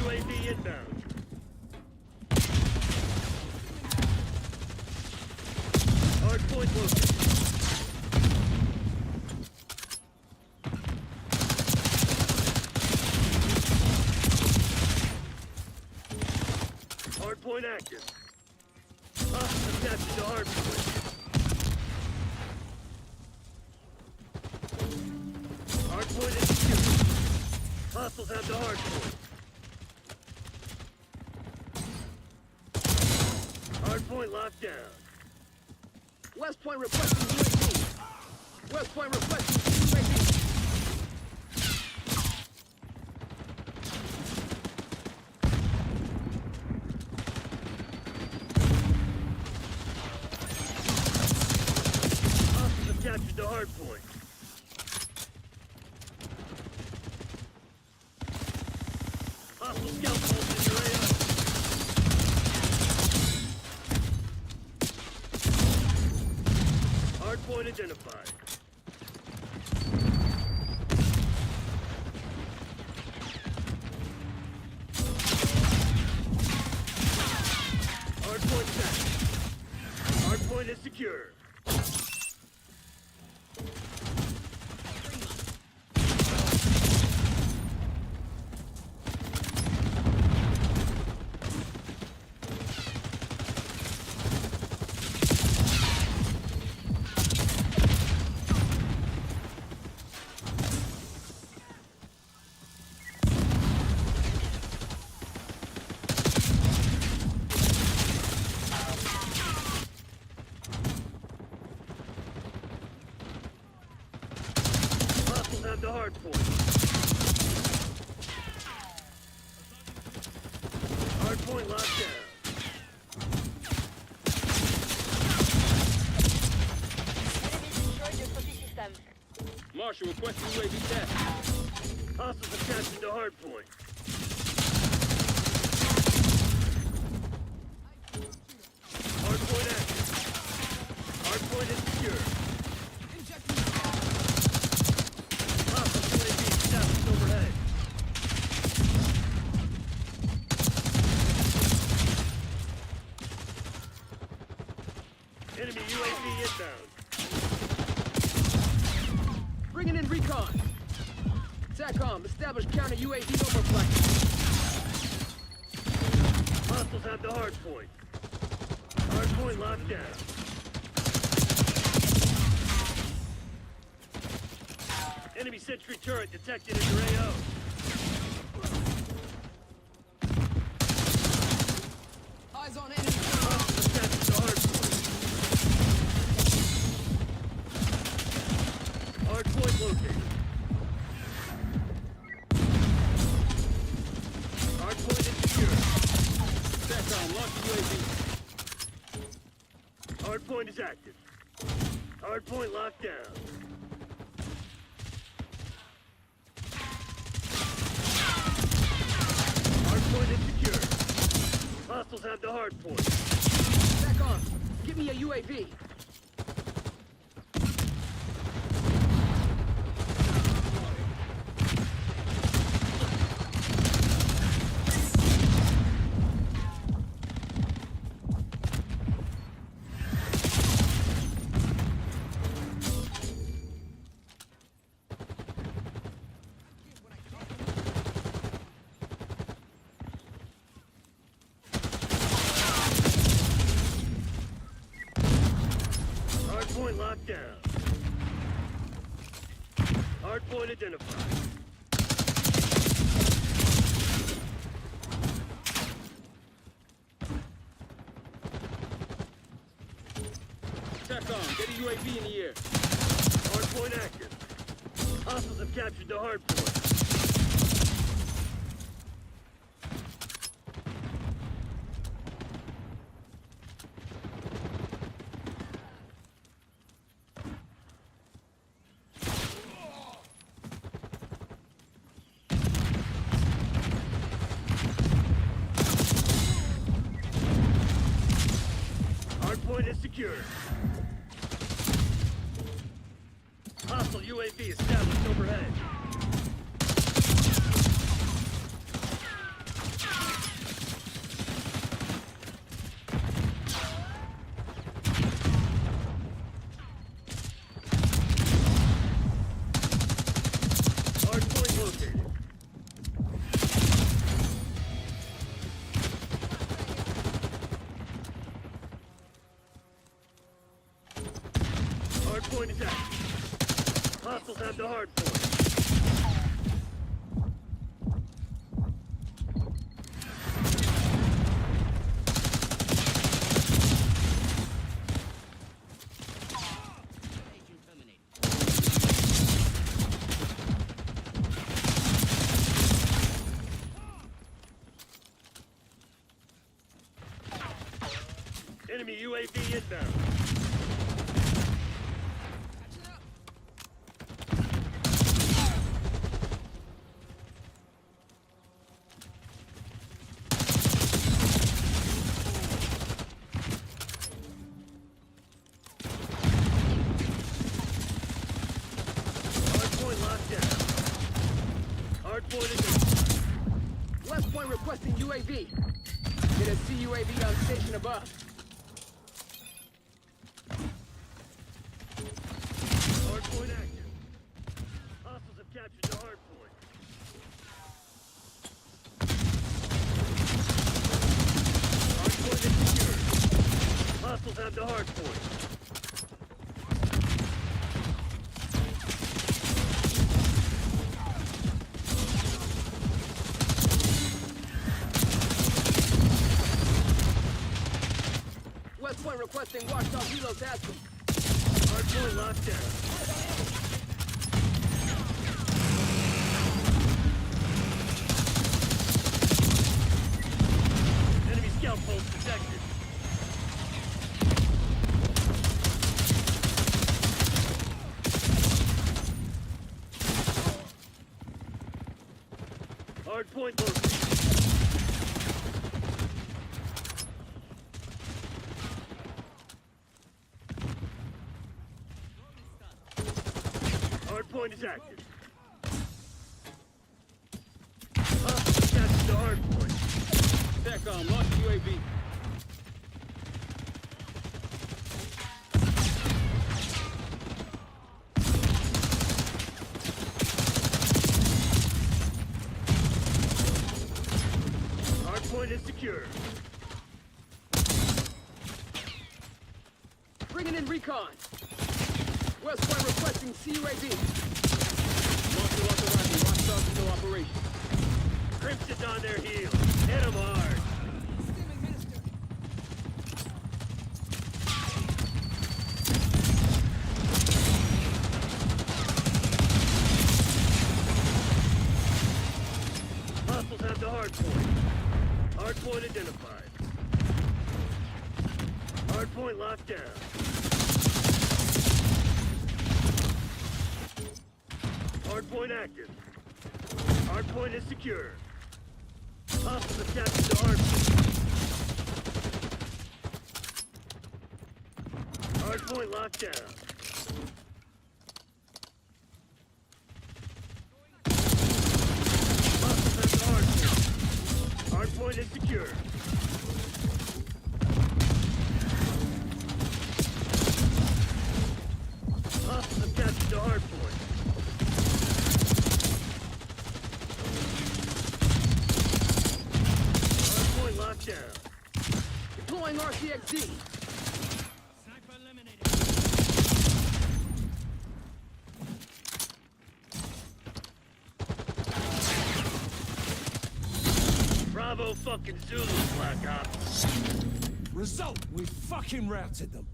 UAV inbound. Hard point located. Hard point active. Hostiles captured the hard point. Hard point is secure. Hostiles have the hard point. Hard point locked down. West Point requesting UAV. West Point requesting UAV. Hostiles have captured the hard point. Hostile scout balls in your AO. Hard point identified. Hard point set. Hard point is secure. Have the hard point. Hard point locked down. Enemies destroyed your copy system. Marshal requesting UAV test. Hostiles have captured the hard point. Hard point active. Hard point is secure. Overhead. Enemy UAV inbound. Bringing in recon. SATCOM, establish counter UAV overflight. Hostiles have the hard point. Hard point locked down. Enemy sentry turret detected in your AO. Eyes on enemy. Hostiles captured the hard point. Hard point located. Hard point is secure. SATCOM, launch UAV. Hard point is active. Hard point locked down. Point is secure. Hostiles have the hard point. SATCOM, give me a UAV. Point locked down. Hard point identified. SATCOM, get a UAV in the air. Hard point active. Hostiles have captured the hard point. Point is secure. Hostile UAV established overhead. have the hard point. Enemy UAV inbound. Hardpoint locked down. Hardpoint is West Point requesting UAV. Get a CUAV on station above. hardpoint active. Hostiles have captured the hardpoint. Hardpoint is secured. Hostiles have the hardpoint. West Point requesting watchdog reload task. Hardpoint locked down. Enemy scout post detected. Hardpoint located. Hardpoint is active. Hostiles captured the hardpoint. TACOM, launch UAV. Hardpoint is secure. Bringing in recon. West Point requesting CUAV. Launcher authorizing watchdog no operation. Crimson's on their heels. Hit them hard. Hostiles have the hardpoint. Hardpoint identified. Hardpoint locked down. Hardpoint active. Hardpoint is secure. Hostiles have captured the hardpoint. Hardpoint locked down. Hostiles have the hardpoint. Hardpoint is secure. Hostiles have captured the hardpoint. Hardpoint locked down. Deploying RCXD. Sniper eliminated. Bravo fucking Zulu, Black Ops. Result, we fucking routed them.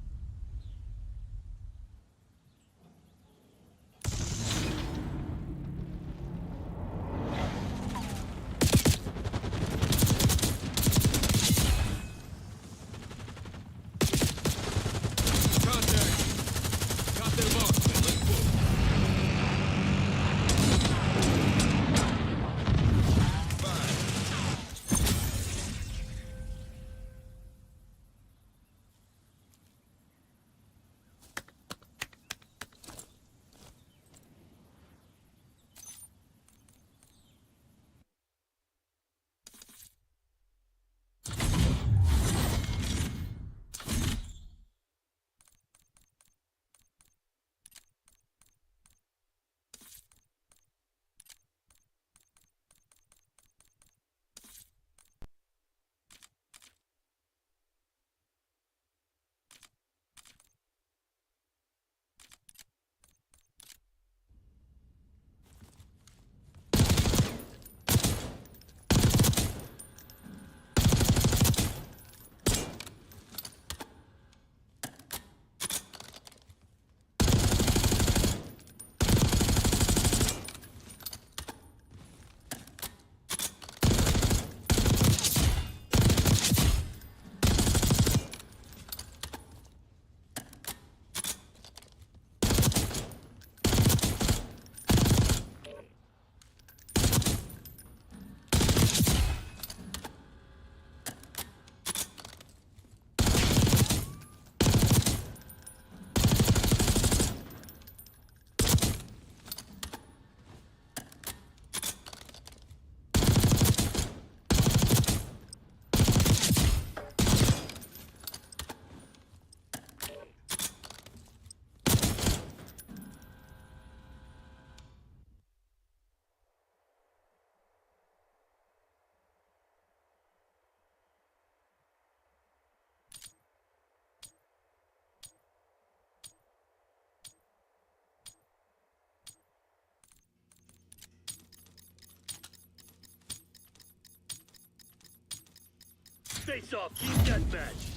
Face off, team deathmatch.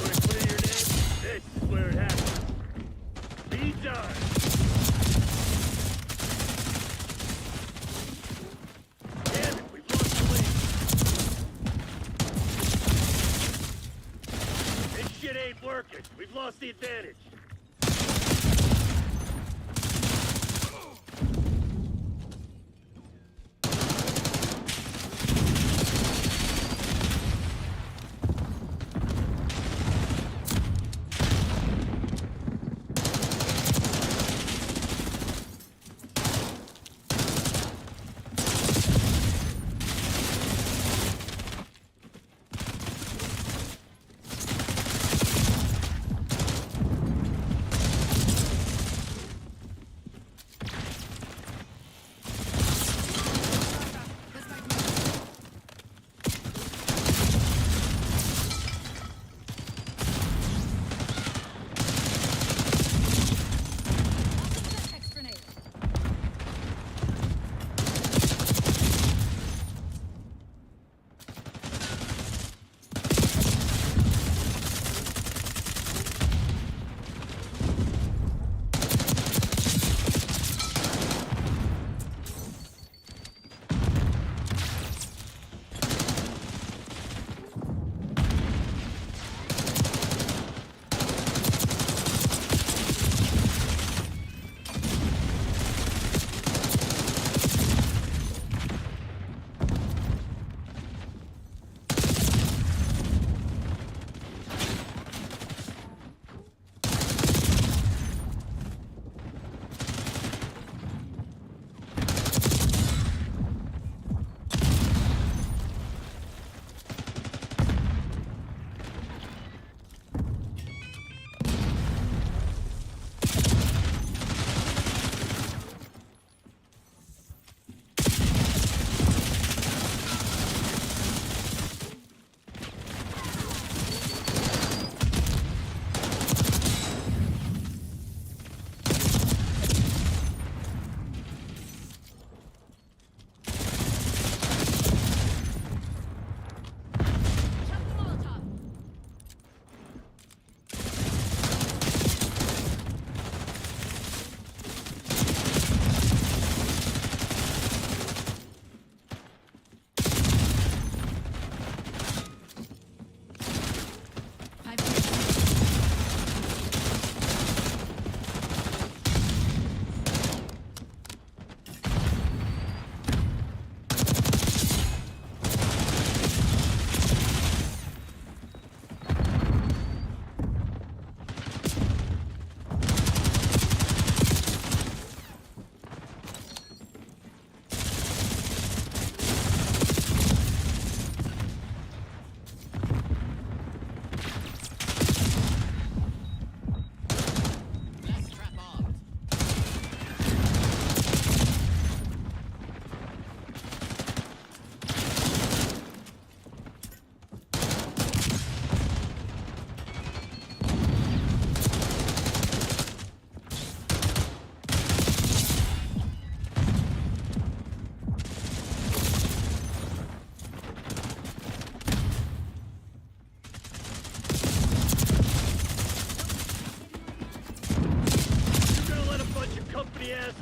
Want to clear your name? This is where it happens. Leads on. Damn it, we've lost the lead. This shit ain't working. We've lost the advantage.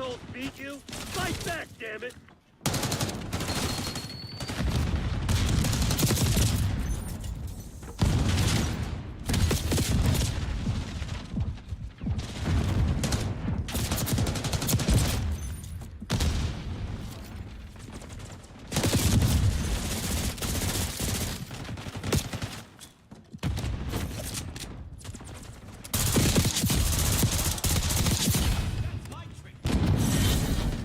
assholes beat you? Fight back, damn it!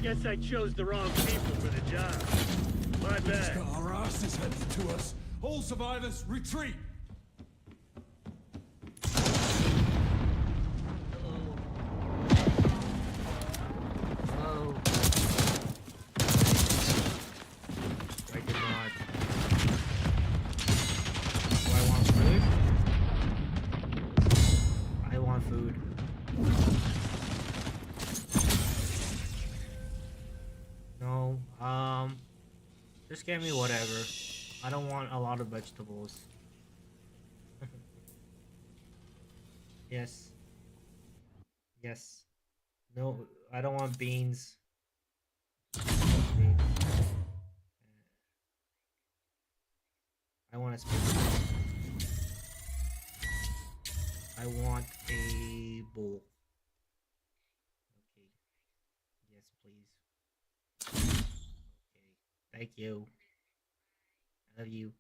Guess I chose the wrong people for the job. My bad. Got our asses handed to us. All survivors, retreat! I did not. Do I want food? I want food. No, just get me whatever. I don't want a lot of vegetables. Yes. Yes. No, I don't want beans. Okay. I want a spoon. I want a bowl. Okay. Yes, please. Okay. Thank you. I love you.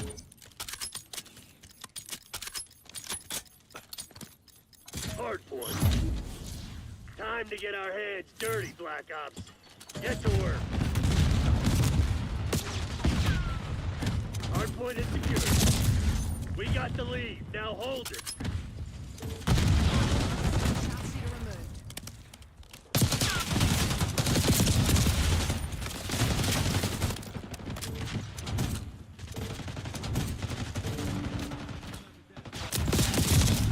Okay. Hard point. Time to get our hands dirty, Black Ops. Get to work. Hard point is secured. We got the lead. Now hold it. Chassis removed.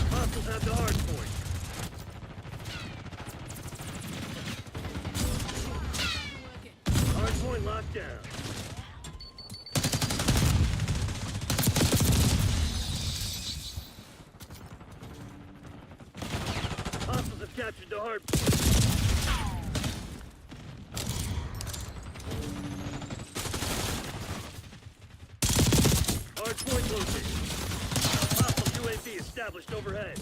Hostiles have the hard point. Hard point locked down. Hostiles have captured the hard point. Hard point located. Hostile UAV established overhead.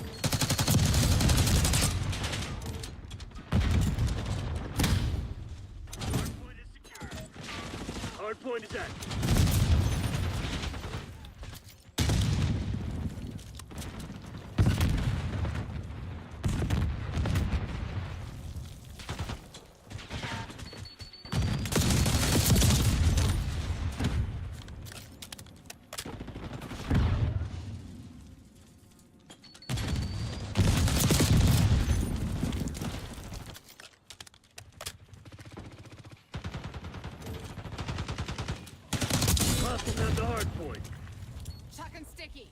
Hard point is secure. Hard point is active. Hostiles have the hard point. Chuck and sticky.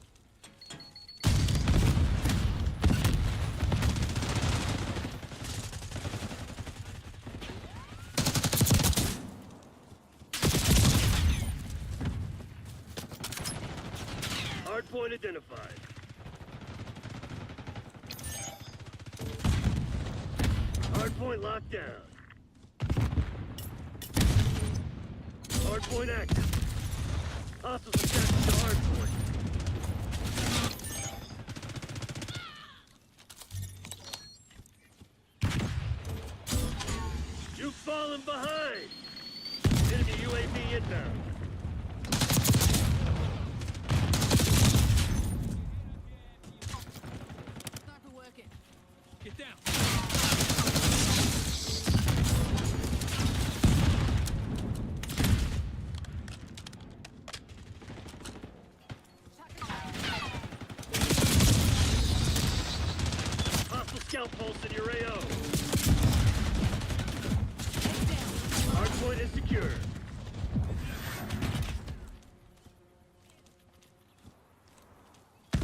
Hard point identified. Hard point locked down. Hard point active. Hostiles have captured the hard point. You've fallen behind. Enemy UAV inbound. Sniper working. Get down. Hostile scout pulse in your AO. Head down. Hard point is secure.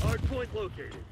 Hard point located.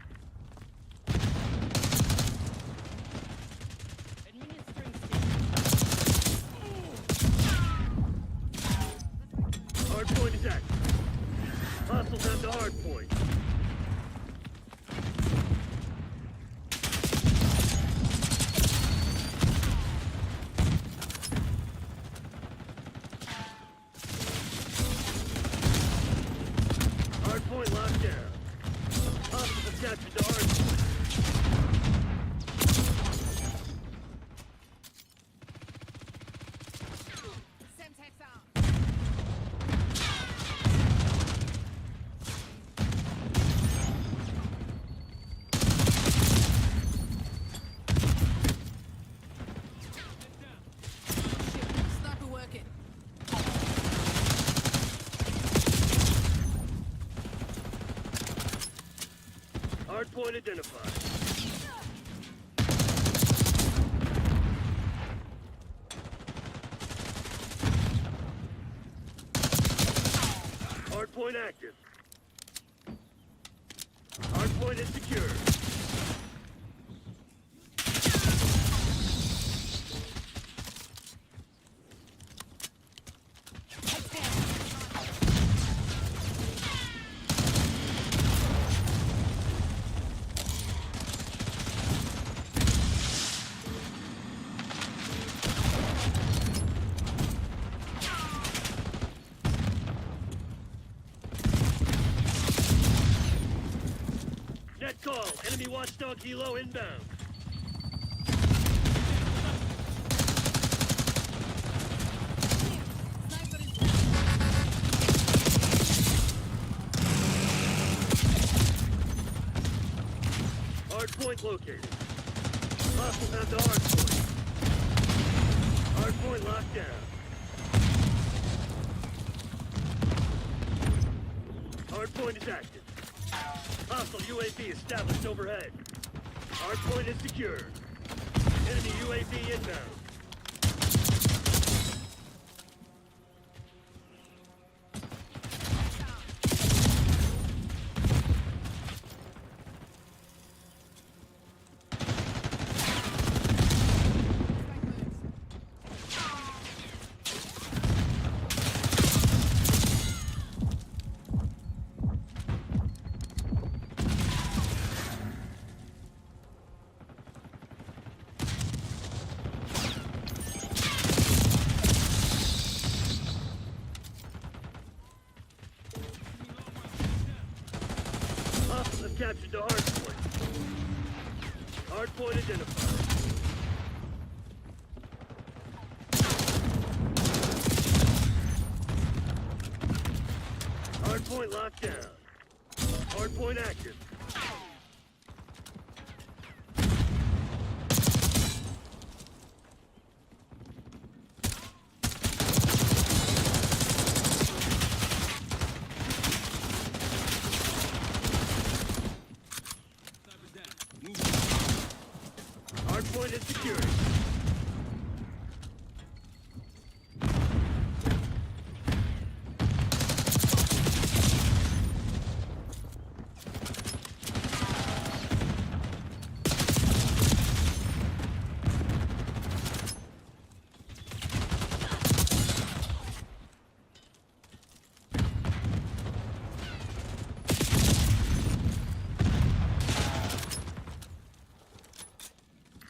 Hardpoint identified. Hardpoint active. Hardpoint is secure. Net call. Enemy watchdog helo inbound. Sniper is Hardpoint located. Hostiles have the hardpoint. Hardpoint locked down. Hardpoint is active. Hostile UAV established overhead. Hardpoint is secure. Enemy UAV inbound. Hostiles have captured the hardpoint. Hardpoint identified. Hardpoint locked down. Hardpoint active. Hardpoint is secured.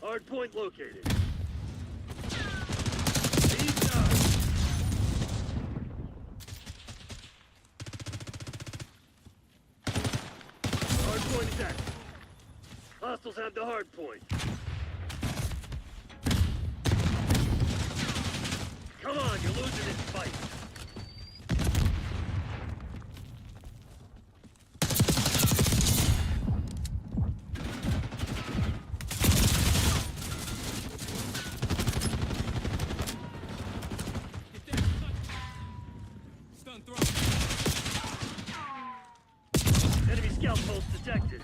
Hardpoint located. Lead done. Hardpoint is active. Hostiles have the hardpoint. Come on, you're losing this fight. Enemy scout post detected.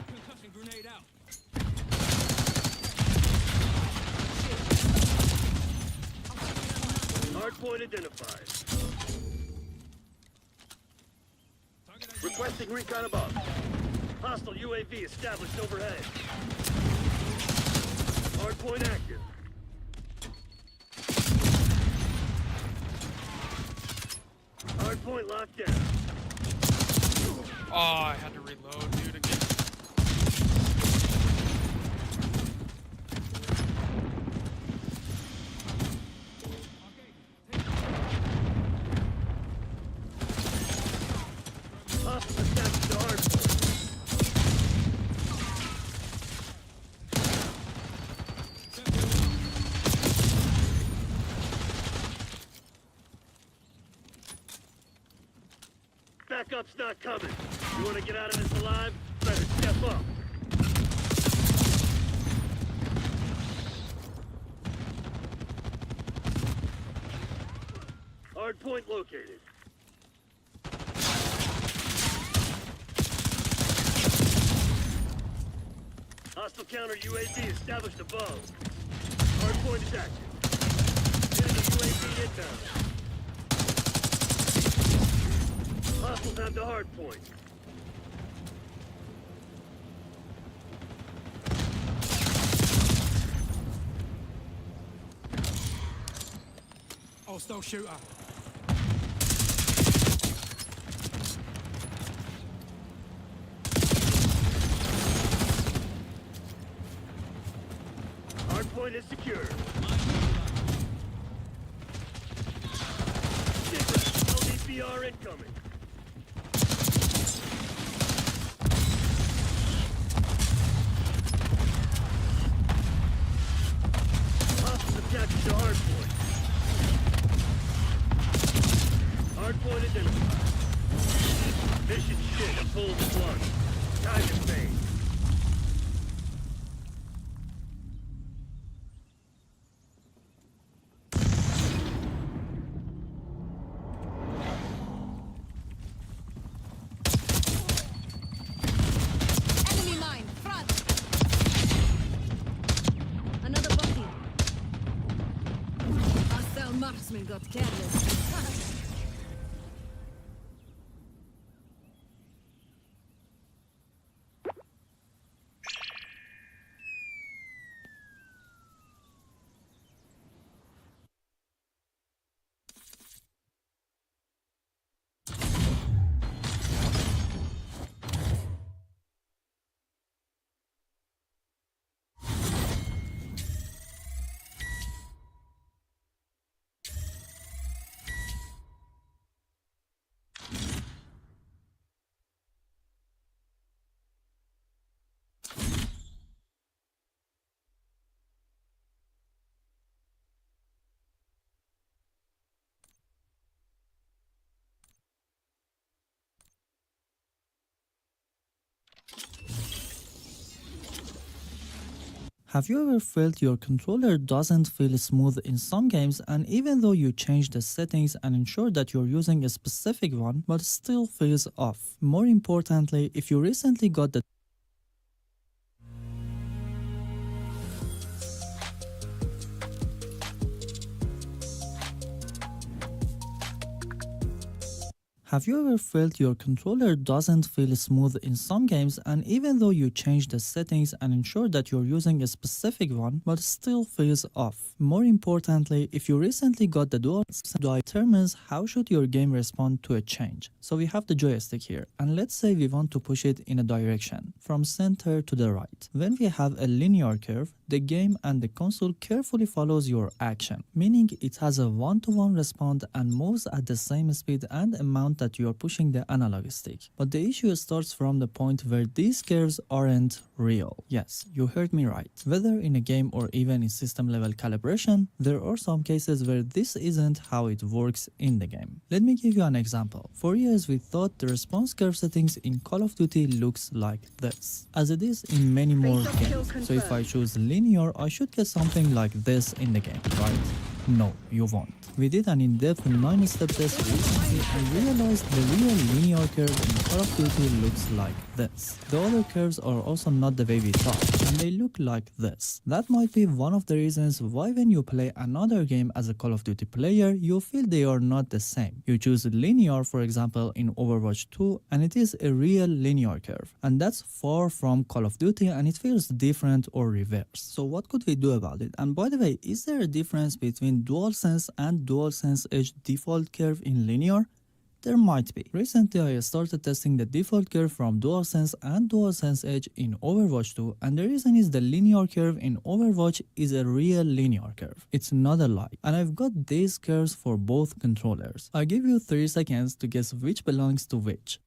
Concussion grenade out. Hardpoint identified. Requesting recon above. Hostile UAV established overhead. Hardpoint active. Hardpoint locked down. Oh, I had to reload, dude, again. Hostile established the hardpoint. Backup's not coming. You want to get out of this alive? Better step up. Hard point located. Hostile counter UAV established above. Hard point is active. Enemy UAV inbound. Hostiles have the hard point. Hostile shooter. Hard point is secure. Shipwreck. LDPR incoming. Hostiles have captured the hard point. Hard point identified. Mission shit, full plug. Time to fade. Enemy mine, front! Another body. Hostile marksman got careless. Have you ever felt your controller doesn't feel smooth in some games, and even though you change the settings and ensure that you're using a specific one, but still feels off? More importantly, if you recently got the Have you ever felt your controller doesn't feel smooth in some games, and even though you change the settings and ensure that you're using a specific one, but still feels off? More importantly, if you recently got the dual determines how should your game respond to a change. So we have the joystick here, and let's say we want to push it in a direction, from center to the right. When we have a linear curve, the game and the console carefully follows your action, meaning it has a one-to-one response and moves at the same speed and amount that you are pushing the analog stick. But the issue starts from the point where these curves aren't real. Yes, you heard me right. Whether in a game or even in system level calibration, there are some cases where this isn't how it works in the game. Let me give you an example. For years we thought the response curve settings in Call of Duty looks like this, as it is in many more games. So if I choose linear, I should get something like this in the game, right? No, you won't. We did an in-depth 9-step test recently and realized the real linear curve in Call of Duty looks like this. The other curves are also not the way we thought, and they look like this. That might be one of the reasons why when you play another game as a Call of Duty player, you feel they are not the same. You choose linear, for example, in Overwatch 2, and it is a real linear curve. And that's far from Call of Duty, and it feels different or reversed. So what could we do about it? And by the way, is there a difference between DualSense and DualSense Edge default curve in linear? There might be. Recently I started testing the default curve from DualSense and DualSense Edge in Overwatch 2, and the reason is the linear curve in Overwatch is a real linear curve. It's not a lie. And I've got these curves for both controllers. I'll give you 3 seconds to guess which belongs to which.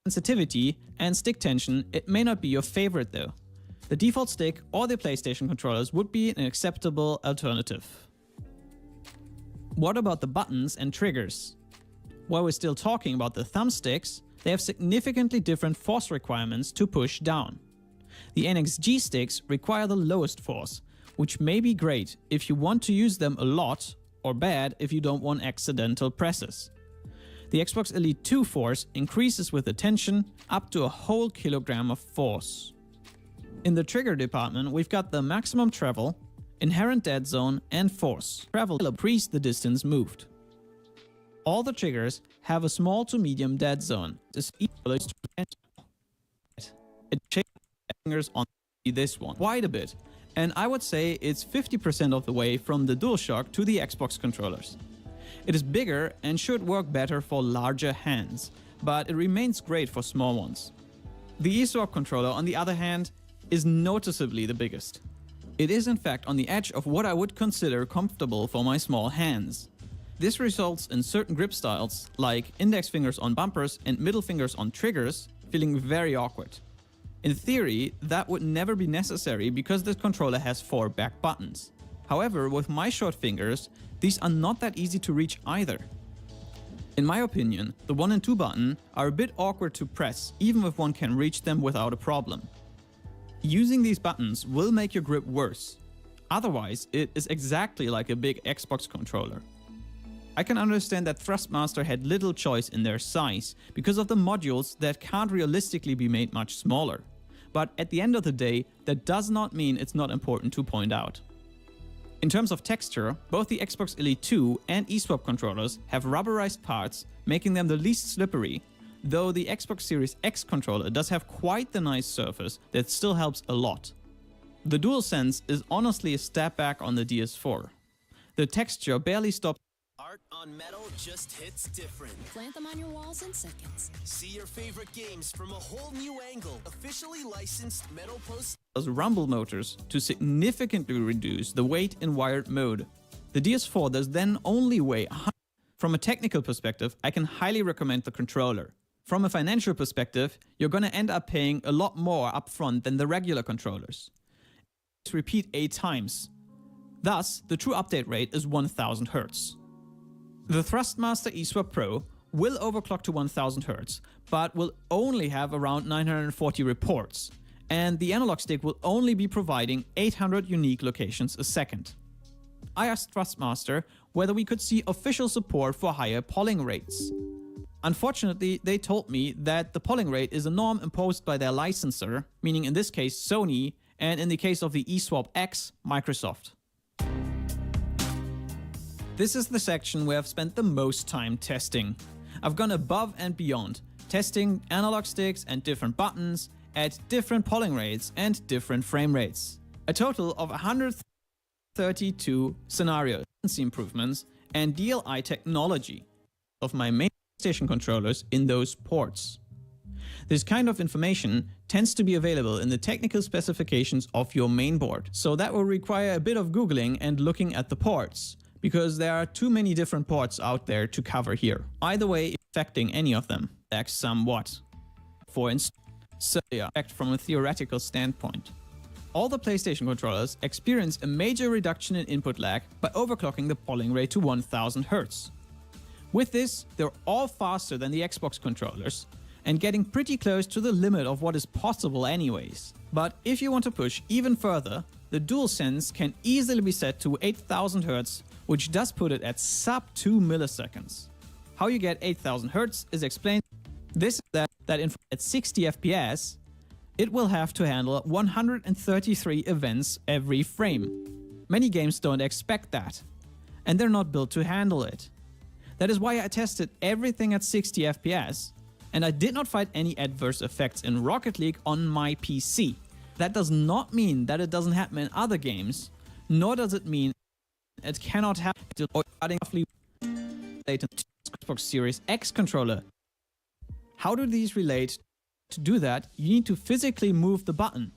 sensitivity and stick tension, it may not be your favorite though. The default stick or the PlayStation controllers would be an acceptable alternative. What about the buttons and triggers? While we're still talking about the thumbsticks, they have significantly different force requirements to push down. The NXG sticks require the lowest force, which may be great if you want to use them a lot, or bad if you don't want accidental presses. The Xbox Elite 2 force increases with the tension up to a whole kilogram of force. In the trigger department, we've got the maximum travel, inherent dead zone, and force. Travel will increase the distance moved. All the triggers have a small to medium dead zone. This equal to it changes fingers on this one quite a bit, and I would say it's 50% of the way from the DualShock to the Xbox controllers. It is bigger and should work better for larger hands, but it remains great for small ones. The eSwap controller, on the other hand, is noticeably the biggest. It is in fact on the edge of what I would consider comfortable for my small hands. This results in certain grip styles, like index fingers on bumpers and middle fingers on triggers, feeling very awkward. In theory, that would never be necessary because this controller has 4 back buttons. However, with my short fingers, these are not that easy to reach either. In my opinion, the 1 and 2 button are a bit awkward to press, even if one can reach them without a problem. Using these buttons will make your grip worse. Otherwise, it is exactly like a big Xbox controller. I can understand that Thrustmaster had little choice in their size because of the modules that can't realistically be made much smaller. But at the end of the day, that does not mean it's not important to point out. In terms of texture, both the Xbox Elite 2 and eSwap controllers have rubberized parts, making them the least slippery, though the Xbox Series X controller does have quite the nice surface that still helps a lot. The DualSense is honestly a step back on the DS4. The texture barely stops. Art on metal just hits different. Plant them on your walls in seconds. See your favorite games from a whole new angle. Officially licensed metal post rumble motors to significantly reduce the weight in wired mode. The DS4 does then only weigh 100. From a technical perspective, I can highly recommend the controller. From a financial perspective, you're gonna end up paying a lot more upfront than the regular controllers. Repeat 8 times. Thus, the true update rate is 1000 Hz. The Thrustmaster eSwap Pro will overclock to 1000 Hz, but will only have around 940 reports, and the analog stick will only be providing 800 unique locations a second. I asked Thrustmaster whether we could see official support for higher polling rates. Unfortunately, they told me that the polling rate is a norm imposed by their licensor, meaning in this case Sony, and in the case of the eSwap X, Microsoft. This is the section where I've spent the most time testing. I've gone above and beyond, testing analog sticks and different buttons at different polling rates and different frame rates. A total of 132 scenarios, improvements, and DLI technology of my main PlayStation controllers in those ports. This kind of information tends to be available in the technical specifications of your mainboard, so that will require a bit of googling and looking at the ports, because there are too many different ports out there to cover here. Either way, affecting any of them, somewhat. For instance, from a theoretical standpoint. All the PlayStation controllers experience a major reduction in input lag by overclocking the polling rate to 1000 Hz. With this, they're all faster than the Xbox controllers, and getting pretty close to the limit of what is possible anyways. But if you want to push even further, the DualSense can easily be set to 8000 Hz, which does put it at sub 2 milliseconds. How you get 8000 Hz is explained. This is that at 60 FPS, it will have to handle 133 events every frame. Many games don't expect that, and they're not built to handle it. That is why I tested everything at 60 FPS, and I did not find any adverse effects in Rocket League on my PC. That does not mean that it doesn't happen in other games, nor does it mean it cannot happen to Xbox Series X controller. How do these relate? To do that, you need to physically move the button.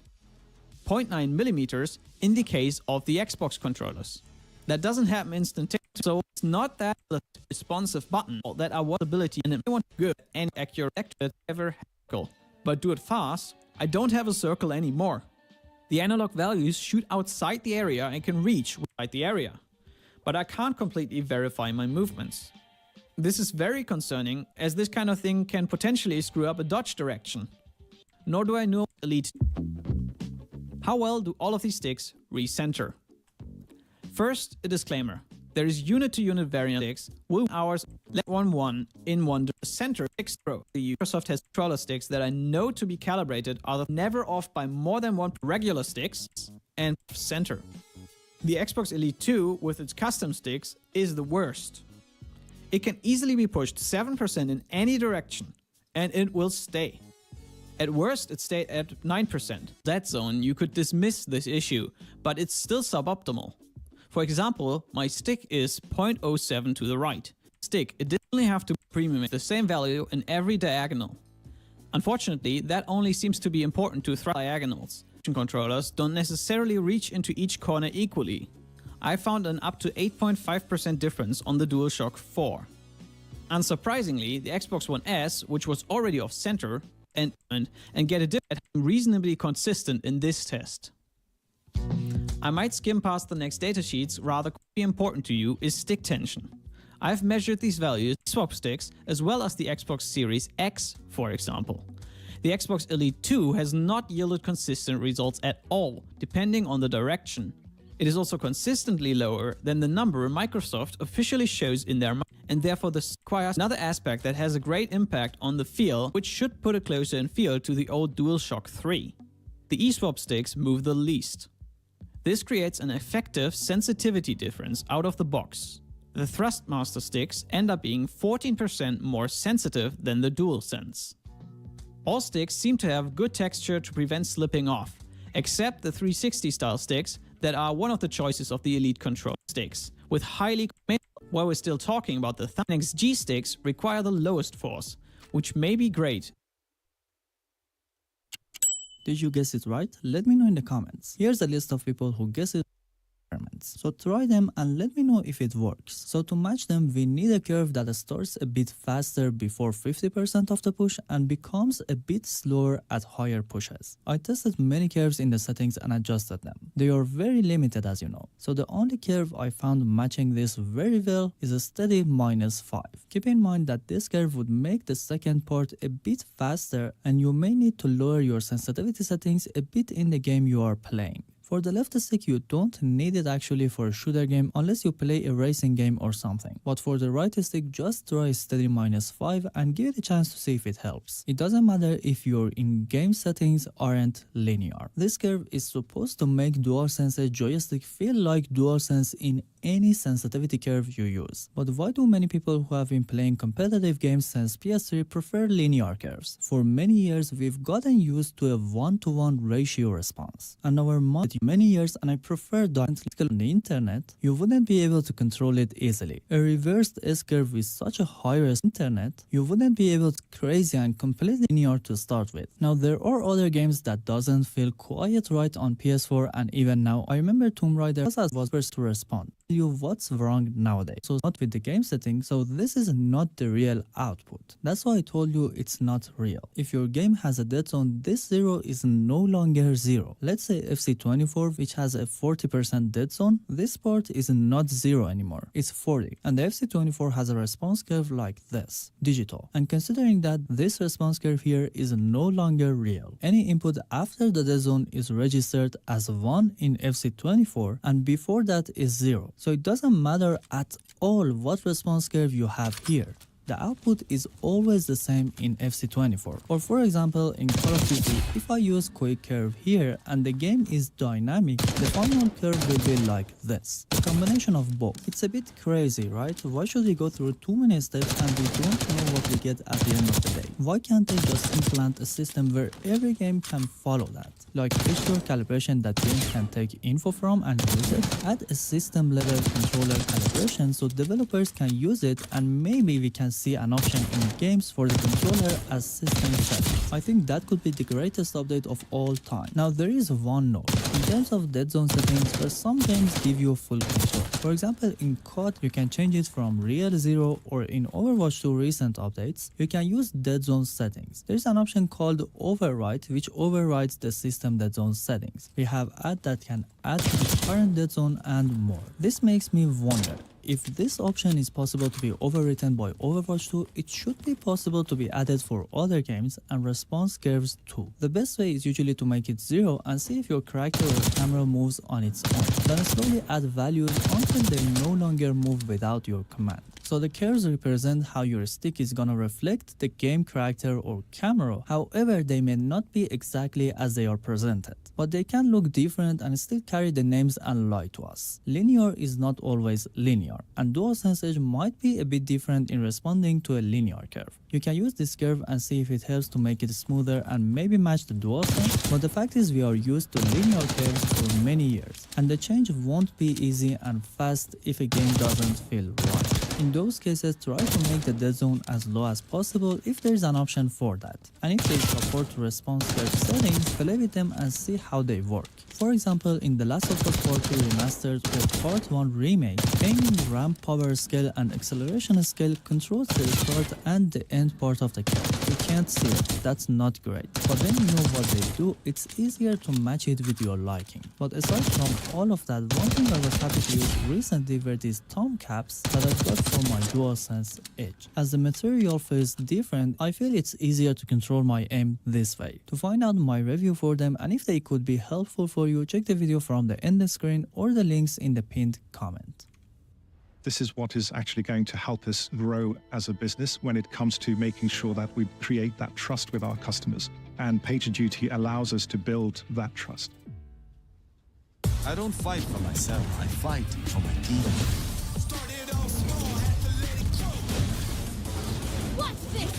0.9 millimeters in the case of the Xbox controllers. That doesn't happen instantaneously, so it's not that responsive button that are watchability and it won't good and accurate ever circle, but do it fast, I don't have a circle anymore. The analog values shoot outside the area and can reach inside the area, but I can't completely verify my movements. This is very concerning, as this kind of thing can potentially screw up a dodge direction. Nor do I know Elite. How well do all of these sticks recenter? First, a disclaimer. There is unit-to-unit variant sticks, will hours, let 1-1 in one center 6 row. The Microsoft has controller sticks that I know to be calibrated are never off by more than one regular sticks and center. The Xbox Elite 2 with its custom sticks is the worst. It can easily be pushed 7% in any direction, and it will stay. At worst, it stayed at 9%. That zone, you could dismiss this issue, but it's still suboptimal. For example, my stick is 0.07 to the right. Stick additionally have to premium the same value in every diagonal. Unfortunately, that only seems to be important to diagonals. Controllers don't necessarily reach into each corner equally. I found an up to 8.5% difference on the DualShock 4. Unsurprisingly, the Xbox One S, which was already off center, and get a difference reasonably consistent in this test. I might skim past the next datasheets, rather important to you is stick tension. I've measured these values, swap sticks, as well as the Xbox Series X, for example. The Xbox Elite 2 has not yielded consistent results at all, depending on the direction. It is also consistently lower than the number Microsoft officially shows in their and therefore this requires another aspect that has a great impact on the feel, which should put it closer in feel to the old DualShock 3. The eSwap sticks move the least. This creates an effective sensitivity difference out of the box. The Thrustmaster sticks end up being 14% more sensitive than the DualSense. All sticks seem to have good texture to prevent slipping off, except the 360 style sticks that are one of the choices of the Elite control sticks, with highly. While we're still talking about the XG sticks require the lowest force, which may be great. Did you guess it right? Let me know in the comments. Here's a list of people who guessed it. So try them and let me know if it works. So to match them, we need a curve that starts a bit faster before 50% of the push and becomes a bit slower at higher pushes. I tested many curves in the settings and adjusted them. They are very limited, as you know. So the only curve I found matching this very well is a steady -5. Keep in mind that this curve would make the second part a bit faster and you may need to lower your sensitivity settings a bit in the game you are playing. For the left stick, you don't need it actually for a shooter game unless you play a racing game or something. But for the right stick, just try steady -5 and give it a chance to see if it helps. It doesn't matter if your in-game settings aren't linear. This curve is supposed to make DualSense joystick feel like DualSense in any sensitivity curve you use. But why do many people who have been playing competitive games since PS3 prefer linear curves? For many years, we've gotten used to a 1-to-1 ratio response. And our many years, and I prefer that on the internet, you wouldn't be able to control it easily. A reversed S-curve with such a high internet, you wouldn't be able to crazy and completely linear to start with. Now there are other games that doesn't feel quite right on PS4, and even now I remember Tomb Raider was first to respond. You what's wrong nowadays. So not with the game setting, so this is not the real output. That's why I told you it's not real. If your game has a dead zone, this 0 is no longer 0. Let's say FC24, which has a 40% dead zone, this part is not 0 anymore, it's 40. And the FC24 has a response curve like this, digital. And considering that this response curve here is no longer real, any input after the dead zone is registered as 1 in FC24 and before that is 0. So it doesn't matter at all what response curve you have here. The output is always the same in FC24. Or for example, in Call of Duty, if I use quick curve here and the game is dynamic, the final curve will be like this. A combination of both. It's a bit crazy, right? Why should we go through too many steps and we don't know what we get at the end of the day? Why can't they just implant a system where every game can follow that? Like visual calibration that games can take info from and use it. Add a system level controller calibration so developers can use it and maybe we can see an option in games for the controller as system settings. I think that could be the greatest update of all time. Now there is one note. In terms of dead zone settings, where some games give you full control. For example, in COD you can change it from real 0, or in Overwatch 2 recent updates, you can use dead zone settings. There is an option called override which overrides the system dead zone settings. We have add that can add to the current dead zone and more. This makes me wonder, if this option is possible to be overwritten by Overwatch 2, it should be possible to be added for other games and response curves too. The best way is usually to make it 0 and see if your character or camera moves on its own. Then slowly add values until they no longer move without your command. So the curves represent how your stick is gonna reflect the game character or camera, however they may not be exactly as they are presented. But they can look different and still carry the names and lie to us. Linear is not always linear, and DualSense Edge might be a bit different in responding to a linear curve. You can use this curve and see if it helps to make it smoother and maybe match the DualSense, but the fact is we are used to linear curves for many years, and the change won't be easy and fast if a game doesn't feel right. In those cases, try to make the dead zone as low as possible if there is an option for that. And if they support response curve settings, play with them and see how they work. For example, in The Last of Us Part 2 Remastered or Part 1 Remake, aiming, ramp power scale and acceleration scale controls the start and the end part of the curve. You can't see it, that's not great. But when you know what they do, it's easier to match it with your liking. But aside from all of that, one thing I was happy to use recently were these thumb caps that I got from my DualSense Edge. As the material feels different, I feel it's easier to control my aim this way. To find out my review for them and if they could be helpful for you, check the video from the end screen or the links in the pinned comment. This is what is actually going to help us grow as a business when it comes to making sure that we create that trust with our customers. And PagerDuty allows us to build that trust. I don't fight for myself, I fight for my team. What's this?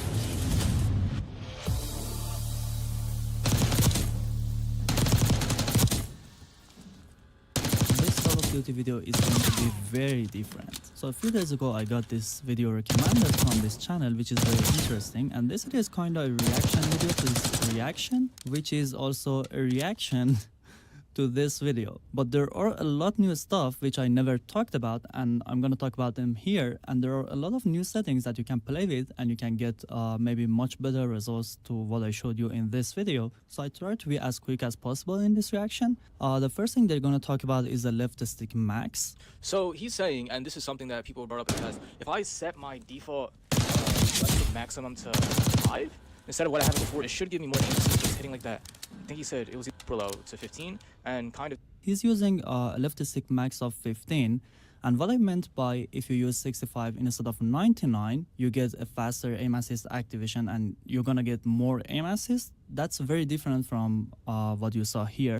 This Call of Duty video is going to be very different. So a few days ago I got this video recommended from this channel, which is very interesting, and this video is kind of a reaction video to this reaction, which is also a reaction to this video. But there are a lot new stuff which I never talked about, and I'm gonna talk about them here. And there are a lot of new settings that you can play with, and you can get maybe much better results to what I showed you in this video. So I try to be as quick as possible in this reaction. The first thing they're gonna talk about is the left stick max. So he's saying, and this is something that people brought up in the past, if I set my default left stick maximum to 5 instead of what I had before, it should give me more aim just hitting like that. I think he said it was below to 15 and kind of. He's using a left stick max of 15, and what I meant by if you use 65 instead of 99, you get a faster aim assist activation and you're gonna get more aim assist. That's very different from what you saw here.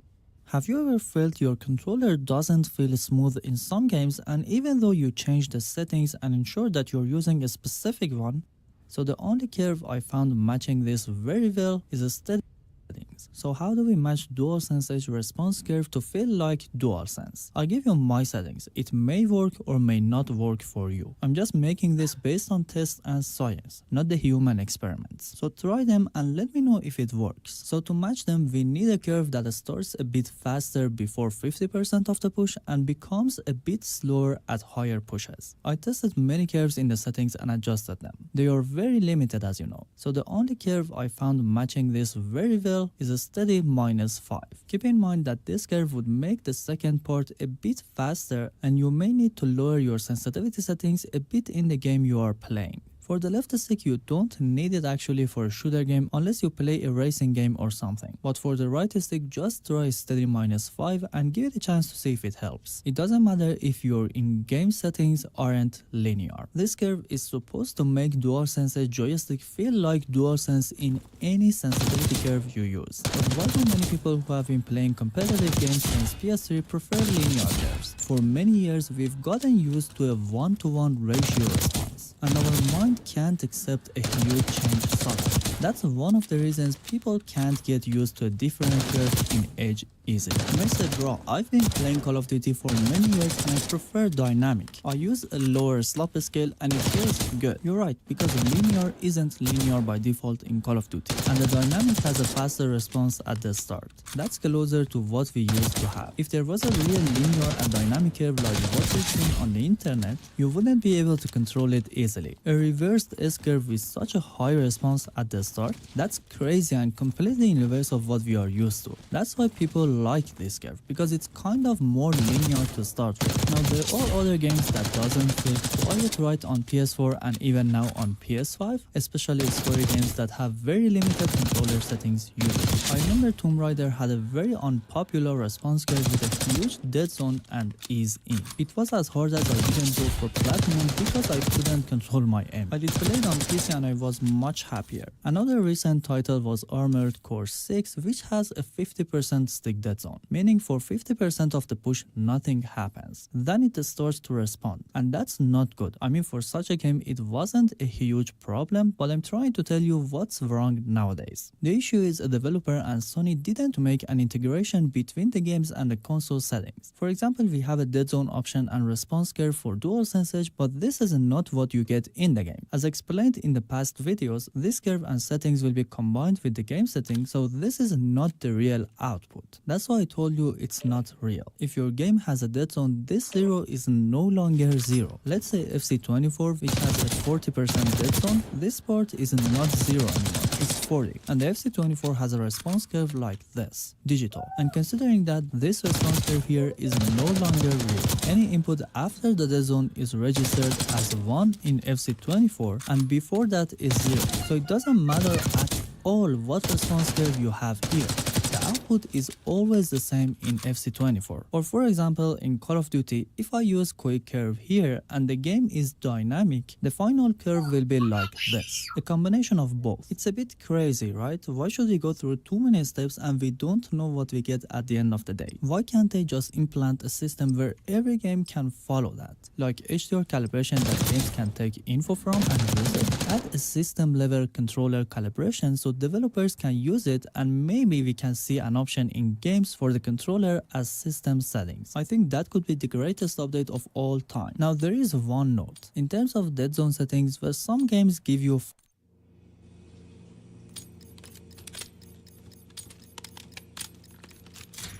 Have you ever felt your controller doesn't feel smooth in some games, and even though you change the settings and ensure that you're using a specific one? So the only curve I found matching this very well is a steady settings. So how do we match DualSense Edge response curve to feel like DualSense? I'll give you my settings. It may work or may not work for you. I'm just making this based on tests and science, not the human experiments. So try them and let me know if it works. So to match them, we need a curve that starts a bit faster before 50% of the push and becomes a bit slower at higher pushes. I tested many curves in the settings and adjusted them. They are very limited, as you know. So the only curve I found matching this very well is a steady -5. Keep in mind that this curve would make the second part a bit faster, and you may need to lower your sensitivity settings a bit in the game you are playing. For the left stick, you don't need it actually for a shooter game unless you play a racing game or something. But for the right stick, just try steady -5 and give it a chance to see if it helps. It doesn't matter if your in-game settings aren't linear. This curve is supposed to make DualSense joystick feel like DualSense in any sensitivity curve you use. But why do many people who have been playing competitive games since PS3 prefer linear curves? For many years, we've gotten used to a 1-to-1 ratio response, and our mind can't accept a huge change subtle. That's one of the reasons people can't get used to a different curve in Edge easily. You may say, bro, I've been playing Call of Duty for many years and I prefer dynamic. I use a lower slop scale and it feels good. You're right, because linear isn't linear by default in Call of Duty, and the dynamic has a faster response at the start. That's closer to what we used to have. If there was a real linear and dynamic curve like what we've seen on the internet, you wouldn't be able to control it easily. A reversed S-curve with such a high response at the start, that's crazy and completely in reverse of what we are used to. That's why people like this curve, because it's kind of more linear to start with. Now there are other games that doesn't feel quite right on PS4 and even now on PS5, especially story games that have very limited controller settings usually. I remember Tomb Raider had a very unpopular response curve with a huge dead zone and ease in. It was as hard as I didn't go for platinum because I couldn't control my aim. I did play it on PC and I was much happier. Another recent title was Armored Core 6, which has a 50% stick dead zone, meaning for 50% of the push nothing happens. Then it starts to respond, and that's not good. I mean, for such a game it wasn't a huge problem, but I'm trying to tell you what's wrong nowadays. The issue is a developer and Sony didn't make an integration between the games and the console settings. For example, we have a dead zone option and response curve for DualSense Edge, but this is not what you get in the game. As explained in the past videos, this curve and settings will be combined with the game settings, so this is not the real output. That's why I told you it's not real. If your game has a dead zone, this 0 is no longer 0. Let's say FC24, which has a 40% dead zone, this part is not 0 anymore. It's 40, and the FC24 has a response curve like this, digital. And considering that this response curve here is no longer real, any input after the dead zone is registered as 1 in FC24, and before that is 0. So it doesn't matter at all what response curve you have here. The output is always the same in FC24. Or for example, in Call of Duty, if I use quick curve here and the game is dynamic, the final curve will be like this. A combination of both. It's a bit crazy, right? Why should we go through too many steps and we don't know what we get at the end of the day? Why can't they just implement a system where every game can follow that? Like HDR calibration that games can take info from and use it. Add a system level controller calibration so developers can use it, and maybe we can see an option in games for the controller as system settings. I think that could be the greatest update of all time. Now there is one note. In terms of dead zone settings, where some games give you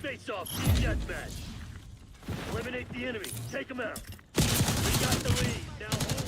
Face off, team deathmatch. Eliminate the enemy. Take them out. We got the lead. Now hold.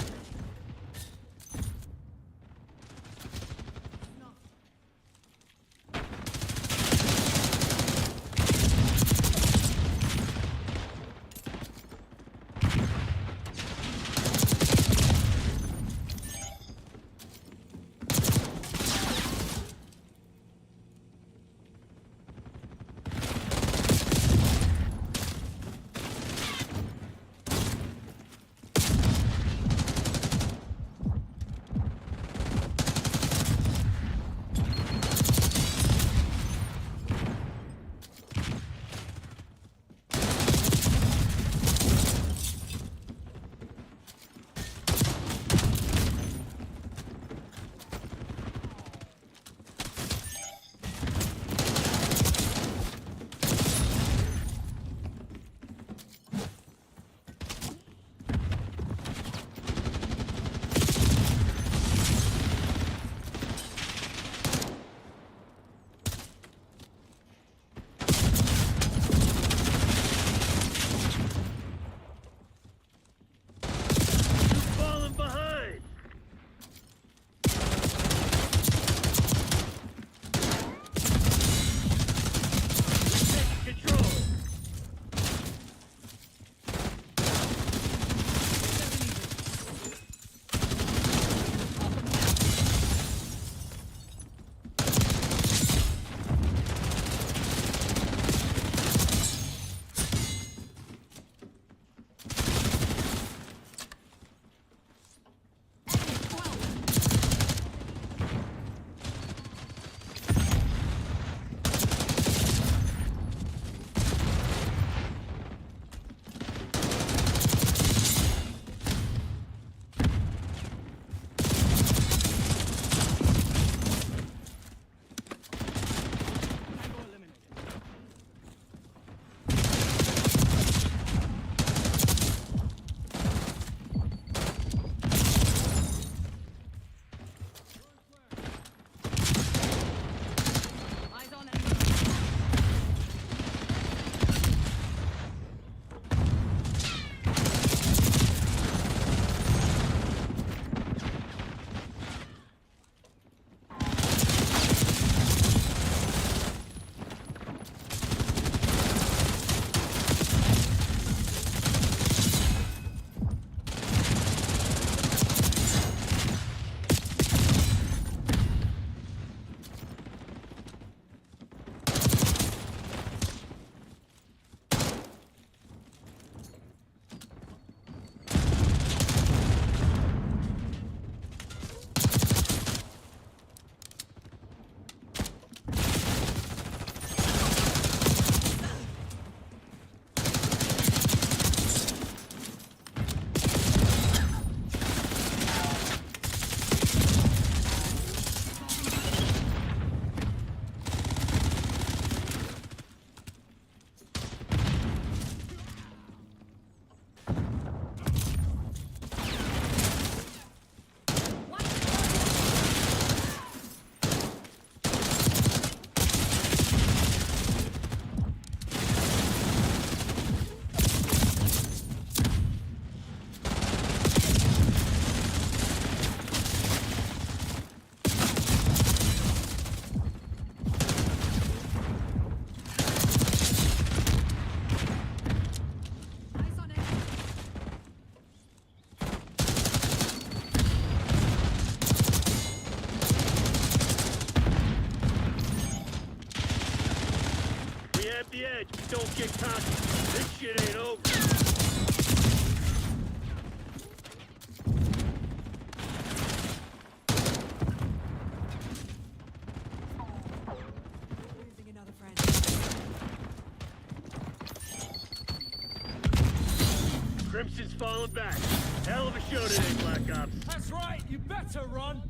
Crimson's falling back. Hell of a show today, Black Ops. That's right, you better run.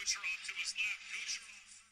Coach, you're off to his left. Coach, you're off.